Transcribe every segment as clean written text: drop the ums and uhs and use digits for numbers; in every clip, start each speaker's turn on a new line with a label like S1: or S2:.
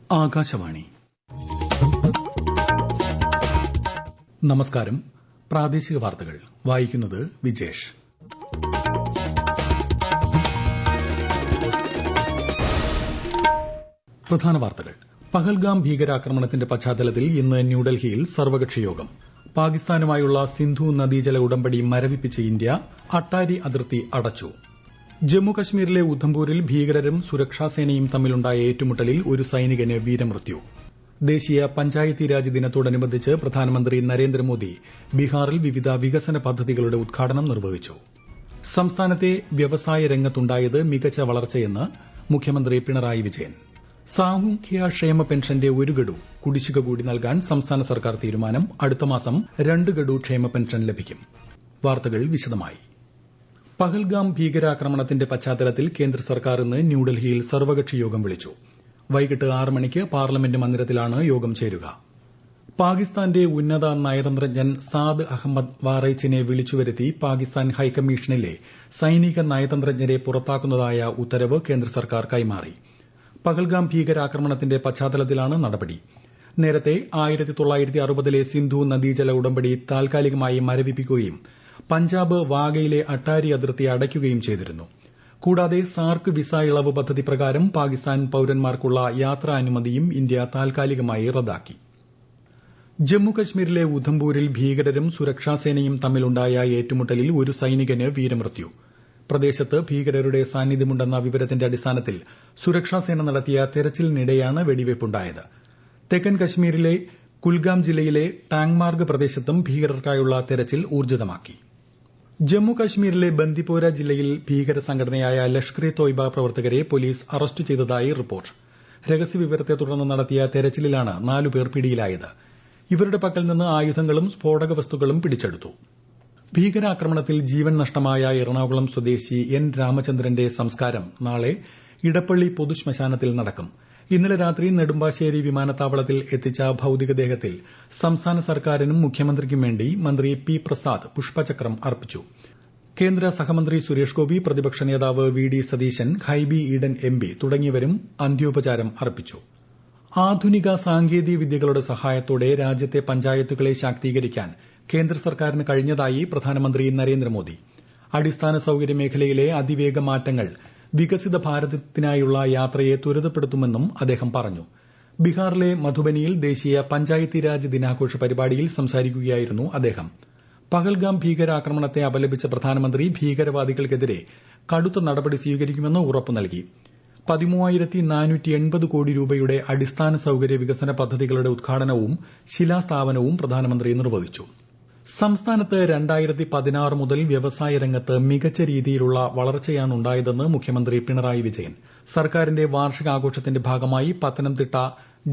S1: ആകാശവാണി. നമസ്കാരം. പ്രാദേശിക വാർത്തകൾ വായിക്കുന്നത് വിജേഷ്. പ്രധാന വാർത്തകൾ. പഹൽഗാം ഭീകരാക്രമണത്തിന്റെ പശ്ചാത്തലത്തിൽ ഇന്ന് ന്യൂഡൽഹിയിൽ സർവകക്ഷി യോഗം. പാകിസ്ഥാനുമായുള്ള സിന്ധു നദീജല ഉടമ്പടി മരവിപ്പിച്ച് ഇന്ത്യ. അട്ടാരി അതിർത്തി അടച്ചു. ജമ്മുകശ്മീരിലെ ഉധംപൂരിൽ ഭീകരരും സുരക്ഷാസേനയും തമ്മിലുണ്ടായ ഏറ്റുമുട്ടലിൽ ഒരു സൈനികന് വീരമൃത്യു. ദേശീയ പഞ്ചായത്തി രാജ് ദിനത്തോടനുബന്ധിച്ച് പ്രധാനമന്ത്രി നരേന്ദ്രമോദി ബീഹാറിൽ വിവിധ വികസന പദ്ധതികളുടെ ഉദ്ഘാടനം നിർവഹിച്ചു. സംസ്ഥാനത്തെ വ്യവസായ രംഗത്തുണ്ടായത് മികച്ച വളർച്ചയെന്ന് മുഖ്യമന്ത്രി പിണറായി വിജയൻ. സാമൂഹ്യക്ഷേമ പെൻഷന്റെ ഒരു ഗഡു കുടിശ്ശിക കൂടി നൽകാൻ സംസ്ഥാന സർക്കാർ തീരുമാനം. അടുത്ത മാസം 2 ഗഡു ക്ഷേമ പെൻഷൻ ലഭിക്കും. വാർത്തകൾ വിശദമായി. പഹൽഗാം ഭീകരാക്രമണത്തിന്റെ പശ്ചാത്തലത്തിൽ കേന്ദ്ര സർക്കാർ ഇന്ന് ന്യൂഡൽഹിയിൽ സർവകക്ഷി യോഗം വിളിച്ചു. വൈകിട്ട് 6 മണിക്ക് പാർലമെന്റ് മന്ദിരത്തിലാണ് യോഗം ചേരുക. പാകിസ്ഥാന്റെ ഉന്നത നയതന്ത്രജ്ഞൻ സാദ് അഹമ്മദ് വാറൈച്ചിനെ വിളിച്ചുവരുത്തി പാകിസ്ഥാൻ ഹൈക്കമ്മീഷനിലെ സൈനിക നയതന്ത്രജ്ഞരെ പുറത്താക്കുന്നതായ ഉത്തരവ് കേന്ദ്ര സർക്കാർ കൈമാറി. പഹൽഗാം ഭീകരാക്രമണത്തിന്റെ പശ്ചാത്തലത്തിലാണ് നടപടി. നേരത്തെ 1960ലെ സിന്ധു നദീജല ഉടമ്പടി താൽക്കാലികമായി മരവിപ്പിക്കുകയും പഞ്ചാബ് വാഗയിലെ അട്ടാരി അതിർത്തി അടയ്ക്കുകയും ചെയ്തിരുന്നു. കൂടാതെ സാർക്ക് വിസ ഇളവ് പദ്ധതി പ്രകാരം പാകിസ്ഥാൻ പൌരന്മാർക്കുള്ള യാത്രാനുമതിയും ഇന്ത്യ താൽക്കാലികമായി റദ്ദാക്കി. ജമ്മുകശ്മീരിലെ ഉധംപൂരിൽ ഭീകരരും സുരക്ഷാസേനയും തമ്മിലുണ്ടായ ഏറ്റുമുട്ടലിൽ ഒരു സൈനികന് വീരമൃത്യു. പ്രദേശത്ത് ഭീകരരുടെ സാന്നിധ്യമുണ്ടെന്ന വിവരത്തിന്റെ അടിസ്ഥാനത്തിൽ സുരക്ഷാസേന നടത്തിയ തെരച്ചിലിനിടെയാണ് വെടിവയ്പുണ്ടായത്. തെക്കൻ കശ്മീരിലെ കുൽഗാം ജില്ലയിലെ ടാങ്മാർഗ് പ്രദേശത്തും ഭീകരർക്കായുള്ള തെരച്ചിൽ ഊർജിതമാക്കി. ജമ്മുകശ്മീരിലെ ബന്ദിപ്പോര ജില്ലയിൽ ഭീകര സംഘടനയായ ലഷ്കർ ഇ തോയ്ബ പ്രവർത്തകരെ പോലീസ് അറസ്റ്റ് ചെയ്തതായി റിപ്പോർട്ട്. രഹസ്യവിവരത്തെ തുടർന്ന് നടത്തിയ തെരച്ചിലിലാണ് 4 പേർ പിടിയിലായത്. ഇവരുടെ പക്കൽ നിന്ന് ആയുധങ്ങളും സ്ഫോടക വസ്തുക്കളും പിടിച്ചെടുത്തു. ഭീകരാക്രമണത്തിൽ ജീവൻ നഷ്ടമായ എറണാകുളം സ്വദേശി എൻ രാമചന്ദ്രന്റെ സംസ്കാരം നാളെ ഇടപ്പള്ളി പൊതുശ്മശാനത്തിൽ നടക്കും. ഇന്നലെ രാത്രി നെടുമ്പാശ്ശേരി വിമാനത്താവളത്തിൽ എത്തിച്ച ഭൌതികദേഹത്തിൽ സംസ്ഥാന സർക്കാരിനും മുഖ്യമന്ത്രിക്കും വേണ്ടി മന്ത്രി പി പ്രസാദ് പുഷ്പചക്രം അർപ്പിച്ചു. കേന്ദ്ര സഹമന്ത്രി സുരേഷ് ഗോപി, പ്രതിപക്ഷ നേതാവ് V D Satheesan, Hibi Eden M P തുടങ്ങിയവരും അന്ത്യോപചാരം അർപ്പിച്ചു. ആധുനിക സാങ്കേതിക വിദ്യകളുടെ സഹായത്തോടെ രാജ്യത്തെ പഞ്ചായത്തുകളെ ശാക്തീകരിക്കാൻ കേന്ദ്ര സർക്കാരിന് കഴിഞ്ഞതായി പ്രധാനമന്ത്രി നരേന്ദ്രമോദി. അടിസ്ഥാന സൌകര്യ മേഖലയിലെ അതിവേഗ മാറ്റങ്ങൾ വികസിത ഭാരതത്തിനായുള്ള യാത്രയെ ത്വരിതപ്പെടുത്തുമെന്നും അദ്ദേഹം പറഞ്ഞു. ബീഹാറിലെ മധുബനിയിൽ ദേശീയ പഞ്ചായത്തി രാജ് ദിനാഘോഷ പരിപാടിയിൽ സംസാരിക്കുകയായിരുന്നു അദ്ദേഹം. പഹൽഗാം ഭീകരാക്രമണത്തെ അപലപിച്ച പ്രധാനമന്ത്രി ഭീകരവാദികൾക്കെതിരെ കടുത്ത നടപടി സ്വീകരിക്കുമെന്ന് ഉറപ്പു നൽകി. 13,480 കോടി രൂപയുടെ അടിസ്ഥാന സൌകര്യ വികസന പദ്ധതികളുടെ ഉദ്ഘാടനവും ശിലാസ്ഥാപനവും പ്രധാനമന്ത്രി നിർവഹിച്ചു. സംസ്ഥാനത്ത് 2016 മുതൽ വ്യവസായ രംഗത്ത് മികച്ച രീതിയിലുള്ള വളർച്ചയാണുണ്ടായതെന്ന് മുഖ്യമന്ത്രി പിണറായി വിജയൻ. സർക്കാരിന്റെ വാർഷികാഘോഷത്തിന്റെ ഭാഗമായി പത്തനംതിട്ട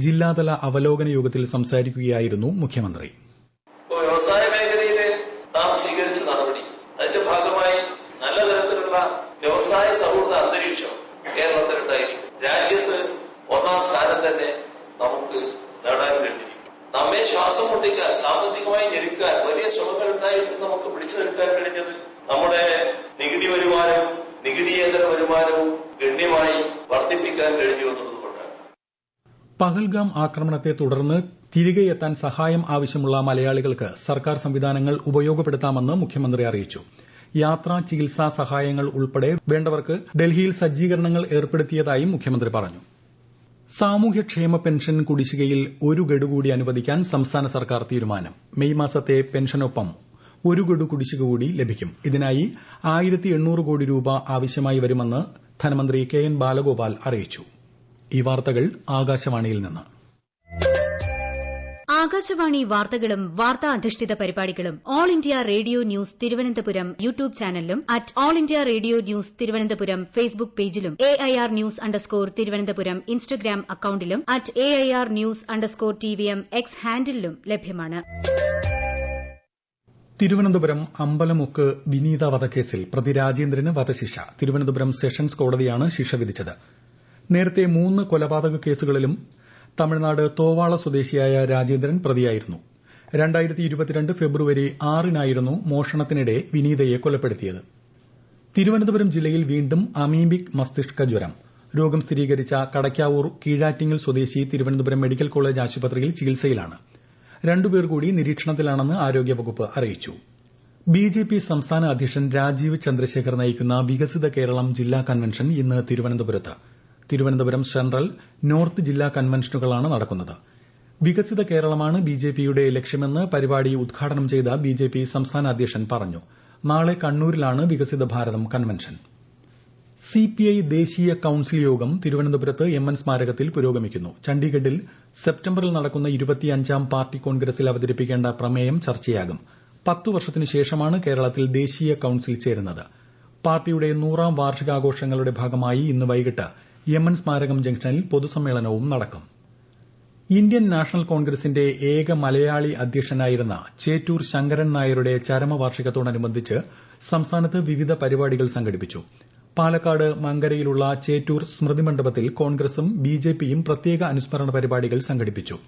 S1: ജില്ലാതല അവലോകന യോഗത്തിൽ സംസാരിക്കുകയായിരുന്നു മുഖ്യമന്ത്രി.
S2: വ്യവസായ മേഖലയിൽ നാം സ്വീകരിച്ച നടപടി, അതിന്റെ ഭാഗമായി നല്ല തരത്തിലുള്ള വ്യവസായ സൗഹൃദ അന്തരീക്ഷം കേരളത്തിലുണ്ടായിരിക്കും. രാജ്യത്ത് 1ാം സ്ഥാനം തന്നെ നമുക്ക് നേടാൻ കഴിഞ്ഞിരിക്കും. നമ്മെ ശ്വാസം മുട്ടിക്കാൻ, സാമ്പത്തികമായി ഞെരുക്കാൻ വലിയ ശ്രമങ്ങൾ ഉണ്ടായിട്ട് നമുക്ക് പിടിച്ചു നിൽക്കാൻ കഴിഞ്ഞത് നമ്മുടെ നികുതി വരുമാനവും നികുതിയേതര വരുമാനവും ഗണ്യമായി വർദ്ധിപ്പിക്കാൻ കഴിഞ്ഞു എന്നതുകൊണ്ടാണ്.
S1: പഹൽഗാം ആക്രമണത്തെ തുടർന്ന് തിരികെ എത്താൻ സഹായം ആവശ്യമുള്ള മലയാളികൾക്ക് സർക്കാർ സംവിധാനങ്ങൾ ഉപയോഗപ്പെടുത്താമെന്ന് മുഖ്യമന്ത്രി അറിയിച്ചു. യാത്രാ, ചികിത്സാ സഹായങ്ങൾ ഉൾപ്പെടെ വേണ്ടവർക്ക് ഡൽഹിയിൽ സജ്ജീകരണങ്ങൾ ഏർപ്പെടുത്തിയതായും മുഖ്യമന്ത്രി പറഞ്ഞു. സാമൂഹ്യക്ഷേമ പെൻഷൻ കുടിശ്ശികയിൽ 1 ഗഡു കൂടി അനുവദിക്കാൻ സംസ്ഥാന സർക്കാർ തീരുമാനം. മെയ് മാസത്തെ പെൻഷനൊപ്പം 1 ഗഡു കുടിശ്ശിക കൂടി ലഭിക്കും. ഇതിനായി 1,800 കോടി രൂപ ആവശ്യമായി വരുമെന്ന് ധനമന്ത്രി കെ എൻ ബാലഗോപാൽ അറിയിച്ചു. ഈ വാർത്തകൾ ആകാശവാണിയിൽ നിന്ന്.
S3: ആകാശവാണി വാർത്തകളും വാർത്താ അധിഷ്ഠിത പരിപാടികളും all India radio news Thiruvananthapuram YouTube ചാനലിലും @all India radio news Thiruvananthapuram Facebook പേജിലും AIR ന്യൂസ് _ ഇൻസ്റ്റഗ്രാം അക്കൌണ്ടിലും @AIR ന്യൂസ് _TVM X ഹാൻഡിലും ലഭ്യമാണ്.
S1: തിരുവനന്തപുരം അമ്പലമുക്ക് വിനീത വധക്കേസിൽ പ്രതി രാജേന്ദ്രന് വധശിക്ഷ. തിരുവനന്തപുരം സെഷൻസ് കോടതിയാണ് ശിക്ഷ വിധിച്ചത്. നേരത്തെ 3 കൊലപാതക കേസുകളിലും തമിഴ്നാട് തോവാള സ്വദേശിയായ രാജേന്ദ്രൻ പ്രതിയായിരുന്നു. 2022 ഫെബ്രുവരി 6-നായിരുന്നു മോഷണത്തിനിടെ വിനീതയെ കൊലപ്പെടുത്തിയത്. തിരുവനന്തപുരം ജില്ലയിൽ വീണ്ടും അമീബിക് മസ്തിഷ്ക ജ്വരം. രോഗം സ്ഥിരീകരിച്ച കടയ്ക്കാവൂർ കീഴാറ്റിങ്ങൽ സ്വദേശി തിരുവനന്തപുരം മെഡിക്കൽ കോളേജ് ആശുപത്രിയിൽ ചികിത്സയിലാണ്. 2 പേർ കൂടി നിരീക്ഷണത്തിലാണെന്ന് ആരോഗ്യവകുപ്പ് അറിയിച്ചു. ബിജെപി സംസ്ഥാന അധ്യക്ഷൻ രാജീവ് ചന്ദ്രശേഖർ നയിക്കുന്ന വികസിത കേരളം ജില്ലാ കൺവെൻഷൻ ഇന്ന് തിരുവനന്തപുരത്ത്. തിരുവനന്തപുരം സെൻട്രൽ, നോർത്ത് ജില്ലാ കൺവെൻഷനുകളാണ് നടക്കുന്നത്. വികസിത കേരളമാണ് ബിജെപിയുടെ ലക്ഷ്യമെന്ന് പരിപാടി ഉദ്ഘാടനം ചെയ്ത ബിജെപി സംസ്ഥാന അധ്യക്ഷൻ പറഞ്ഞു. നാളെ കണ്ണൂരിലാണ് വികസിത ഭാരതം കൺവെൻഷൻ. സിപിഐ ദേശീയ കൌൺസിൽ യോഗം തിരുവനന്തപുരത്ത് എം.എൻ. സ്മാരകത്തിൽ പുരോഗമിക്കുന്നു. ചണ്ഡീഗഡിൽ സെപ്റ്റംബറിൽ നടക്കുന്ന 25ാം പാർട്ടി കോൺഗ്രസിൽ അവതരിപ്പിക്കേണ്ട പ്രമേയം ചർച്ചയാകും. 10 വർഷത്തിനു ശേഷമാണ് കേരളത്തിൽ ദേശീയ കൌൺസിൽ ചേരുന്നത്. പാർട്ടിയുടെ 100ാം വാർഷികാഘോഷങ്ങളുടെ ഭാഗമായി ഇന്ന് വൈകിട്ട് എം.എൻ. സ്മാരകം ജംഗ്ഷനിൽ പൊതുസമ്മേളനവും നടക്കും. ഇന്ത്യൻ നാഷണൽ കോൺഗ്രസിന്റെ ഏക മലയാളി അധ്യക്ഷനായിരുന്ന ചേറ്റൂർ ശങ്കരൻ നായരുടെ ചരമവാർഷികത്തോടനുബന്ധിച്ച് സംസ്ഥാനത്ത് വിവിധ പരിപാടികൾ സംഘടിപ്പിച്ചു. പാലക്കാട് മങ്കരയിലുള്ള ചേറ്റൂർ സ്മൃതി മണ്ഡപത്തിൽ കോൺഗ്രസും ബിജെപിയും പ്രത്യേക അനുസ്മരണ പരിപാടികൾ സംഘടിപ്പിച്ചു.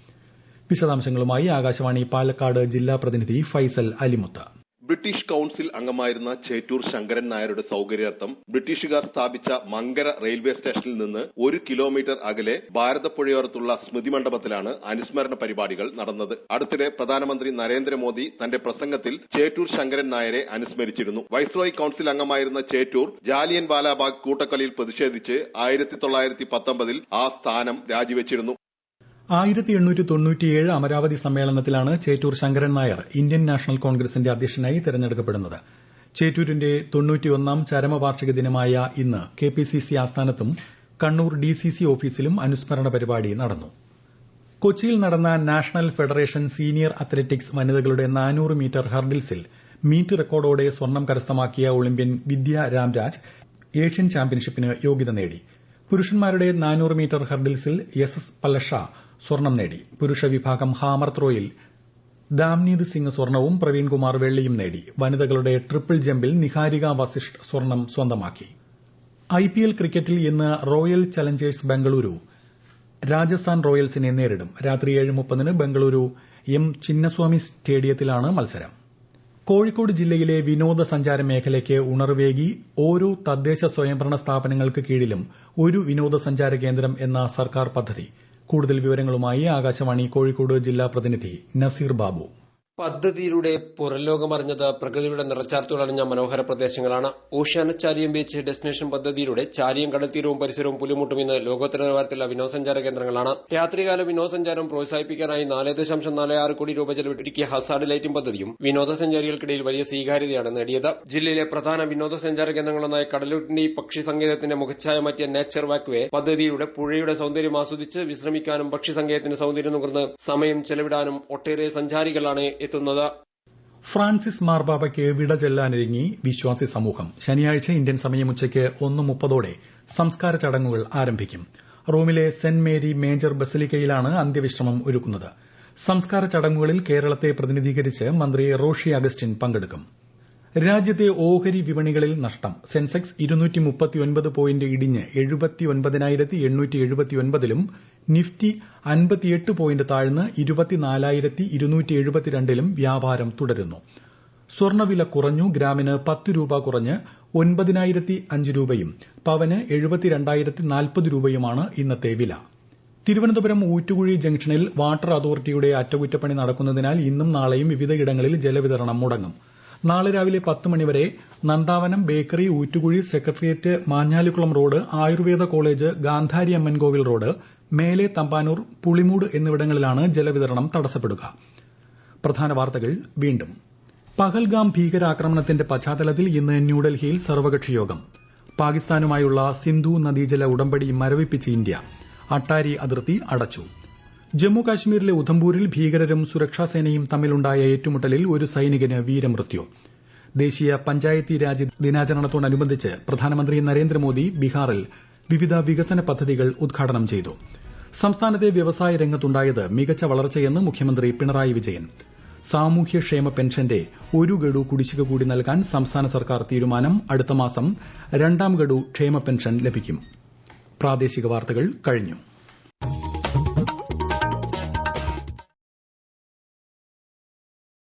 S1: വിശദാംശങ്ങളുമായി ആകാശവാണി പാലക്കാട് ജില്ലാ പ്രതിനിധി ഫൈസൽ അലിമുത്ത്.
S4: ബ്രിട്ടീഷ് കൌൺസിൽ അംഗമായിരുന്ന ചേറ്റൂർ ശങ്കരൻ നായരുടെ സൌകര്യാർത്ഥം ബ്രിട്ടീഷുകാർ സ്ഥാപിച്ച മങ്കര റെയിൽവേ സ്റ്റേഷനിൽ നിന്ന് 1 കിലോമീറ്റർ അകലെ ഭാരതപ്പുഴയോരത്തുള്ള സ്മൃതി മണ്ഡപത്തിലാണ് അനുസ്മരണ പരിപാടികൾ നടന്നത്. അടുത്തിടെ പ്രധാനമന്ത്രി നരേന്ദ്രമോദി തന്റെ പ്രസംഗത്തിൽ ചേറ്റൂർ ശങ്കരൻ നായരെ അനുസ്മരിച്ചിരുന്നു. വൈസ്രോയ് കൌൺസിൽ അംഗമായിരുന്ന ചേറ്റൂർ ജാലിയൻ വാലാബാഗ് കൂട്ടക്കൊലയിൽ പ്രതിഷേധിച്ച് 1919 ആ സ്ഥാനം രാജിവെച്ചിരുന്നു.
S1: 1897 അമരാവതി സമ്മേളനത്തിലാണ് ചേറ്റൂർ ശങ്കരൻ നായർ ഇന്ത്യൻ നാഷണൽ കോൺഗ്രസിന്റെ അധ്യക്ഷനായി തെരഞ്ഞെടുക്കപ്പെടുന്നത്. ചേറ്റൂരിന്റെ 91ാം ചരമവാർഷിക ദിനമായ ഇന്ന് കെപിസിസി ആസ്ഥാനത്തും കണ്ണൂർ ഡിസിസി ഓഫീസിലും അനുസ്മരണ പരിപാടി നടന്നു. കൊച്ചിയിൽ നടന്ന നാഷണൽ ഫെഡറേഷൻ സീനിയർ അത്ലറ്റിക്സ് വനിതകളുടെ 400 മീറ്റർ ഹർഡിൽസിൽ മീറ്റ് റെക്കോർഡോടെ സ്വർണം കരസ്ഥമാക്കിയ ഒളിമ്പ്യൻ വിദ്യ രാംരാജ് ഏഷ്യൻ ചാമ്പ്യൻഷിപ്പിന് യോഗ്യത നേടി. പുരുഷന്മാരുടെ 400 മീറ്റർ ഹർഡിൽസിൽ എസ് പല്ലഷ സ്വർണം നേടി. പുരുഷ വിഭാഗം ഹാമർ ത്രോയിൽ ദാംനീത് സിംഗ് സ്വർണവും പ്രവീൺകുമാർ വെള്ളിയും നേടി. വനിതകളുടെ ട്രിപ്പിൾ ജമ്പിൽ നിഹാരിക വസിഷ്ഠ് സ്വർണം സ്വന്തമാക്കി. ഐപിഎൽ ക്രിക്കറ്റിൽ ഇന്ന് റോയൽ ചലഞ്ചേഴ്സ് ബംഗളൂരു രാജസ്ഥാൻ റോയൽസിനെ നേരിടും. രാത്രി 7:30 ബംഗളൂരു എം ചിന്നസ്വാമി സ്റ്റേഡിയത്തിലാണ് മത്സരം. കോഴിക്കോട് ജില്ലയിലെ വിനോദസഞ്ചാര മേഖലയ്ക്ക് ഉണർവേകി ഓരോ തദ്ദേശ സ്വയംഭരണ സ്ഥാപനങ്ങൾക്ക് കീഴിലും ഒരു വിനോദസഞ്ചാര കേന്ദ്രം എന്ന സർക്കാർ പദ്ധതി. കൂടുതൽ വിവരങ്ങളുമായി ആകാശവാണി കോഴിക്കോട് ജില്ലാ പ്രതിനിധി നസീർ ബാബു.
S5: പദ്ധതിയിലൂടെ പുറംലോകമറിഞ്ഞത് പ്രകൃതിയുടെ നിറച്ചാർത്തുകളണിഞ്ഞ മനോഹര പ്രദേശങ്ങളാണ്. ഓഷ്യാനെറ്റ് ചാലിയം ബീച്ച് ഡെസ്റ്റിനേഷൻ പദ്ധതിയിലൂടെ ചാലിയം കടൽത്തീരവും പരിസരവും പുലിമുട്ടും ഇന്ന് ലോകോത്തര നിലവാരത്തിലുള്ള വിനോദസഞ്ചാര കേന്ദ്രങ്ങളാണ്. രാത്രികാല വിനോദസഞ്ചാരം പ്രോത്സാഹിപ്പിക്കാനായി 4.46 കോടി രൂപ ചെലവിട്ടിരിക്കിയ ഹസാർഡ് ലൈറ്റിംഗ് പദ്ധതിയും വിനോദസഞ്ചാരികൾക്കിടയിൽ വലിയ സ്വീകാര്യതയാണ് നേടിയത്. ജില്ലയിലെ പ്രധാന വിനോദസഞ്ചാര കേന്ദ്രങ്ങളൊന്നായ കടലുണ്ടി പക്ഷി സങ്കേതത്തിന്റെ മുഖച്ഛായ മാറ്റിയ നേച്ചർ വാക്വേ പദ്ധതിയിലൂടെ പുഴയുടെ സൌന്ദര്യം ആസ്വദിച്ച് വിശ്രമിക്കാനും പക്ഷി സങ്കേതത്തിന്റെ സൌന്ദര്യം നുകർന്ന് സമയം ചെലവിടാനും ഒട്ടേറെ സഞ്ചാരികളാണ് എത്തുന്നത്.
S1: ഫ്രാൻസിസ് മാർപാപ്പയ്ക്ക് വിട ചൊല്ലാനൊരുങ്ങി വിശ്വാസി സമൂഹം. ശനിയാഴ്ച ഇന്ത്യൻ സമയം ഉച്ചയ്ക്ക് 1:30 സംസ്കാര ചടങ്ങുകൾ ആരംഭിക്കും. റോമിലെ സെന്റ് മേരി മേജർ ബസലിക്കയിലാണ് അന്ത്യവിശ്രമം ഒരുക്കുന്നത്. സംസ്കാര ചടങ്ങുകളിൽ കേരളത്തെ പ്രതിനിധീകരിച്ച് മന്ത്രി റോഷി അഗസ്റ്റിൻ പങ്കെടുക്കും. രാജ്യത്തെ ഓഹരി വിപണികളിൽ നഷ്ടം. സെൻസെക്സ് 239 പോയിന്റ് ഇടിഞ്ഞ് 79,879ലും നിഫ്റ്റി 58 പോയിന്റ് താഴ്ന്ന് 24,272ലും വ്യാപാരം തുടരുന്നു. സ്വർണ്ണവില കുറഞ്ഞു. ഗ്രാമിന് 10 രൂപ കുറഞ്ഞ് 9,005 രൂപയും പവന് 72,040 രൂപയുമാണ് ഇന്നത്തെ വില. തിരുവനന്തപുരം ഊറ്റുകുഴി ജംഗ്ഷനിൽ വാട്ടർ അതോറിറ്റിയുടെ അറ്റകുറ്റപ്പണി നടക്കുന്നതിനാൽ ഇന്നും നാളെയും വിവിധയിടങ്ങളിൽ ജലവിതരണം മുടങ്ങും. നാളെ രാവിലെ 10 മണിവരെ Nandavanam bakery, Oottukuzhy, secretariat, Manjalikulam road, Ayurveda college, Gandhari Ammankovil road, മേലെ തമ്പാനൂർ, പുളിമൂട് എന്നിവിടങ്ങളിലാണ് ജലവിതരണം തടസ്സപ്പെടുക. പ്രധാന വാർത്തകൾ വീണ്ടും. പഹൽഗാം ഭീകരാക്രമണത്തിന്റെ പശ്ചാത്തലത്തിൽ ഇന്ന് ന്യൂഡൽഹിയിൽ സർവകക്ഷി യോഗം. പാകിസ്ഥാനുമായുള്ള സിന്ധു നദീജല ഉടമ്പടി മരവിപ്പിച്ച് ഇന്ത്യ. അട്ടാരി അതിർത്തി അടച്ചു. ജമ്മു കാശ്മീരിലെ ഉധംപൂരിൽ ഭീകരരും സുരക്ഷാസേനയും തമ്മിലുണ്ടായ ഏറ്റുമുട്ടലിൽ ഒരു സൈനികന് വീരമൃത്യു. ദേശീയ പഞ്ചായത്തി രാജ് ദിനാചരണത്തോടനുബന്ധിച്ച് പ്രധാനമന്ത്രി നരേന്ദ്രമോദി ബീഹാറിൽ വിവിധ വികസന പദ്ധതികൾ ഉദ്ഘാടനം ചെയ്തു. സംസ്ഥാനത്തെ വ്യവസായ രംഗത്തുണ്ടായത് മികച്ച വളർച്ചയെന്ന് മുഖ്യമന്ത്രി പിണറായി വിജയൻ. സാമൂഹ്യക്ഷേമ പെൻഷന്റെ 1 ഗഡു കുടിശ്ശിക കൂടി നൽകാൻ സംസ്ഥാന സർക്കാർ തീരുമാനം. അടുത്ത മാസം 2ാം ഗഡു ക്ഷേമ പെൻഷൻ ലഭിക്കും. പ്രാദേശിക വാർത്തകൾ കഴിഞ്ഞു.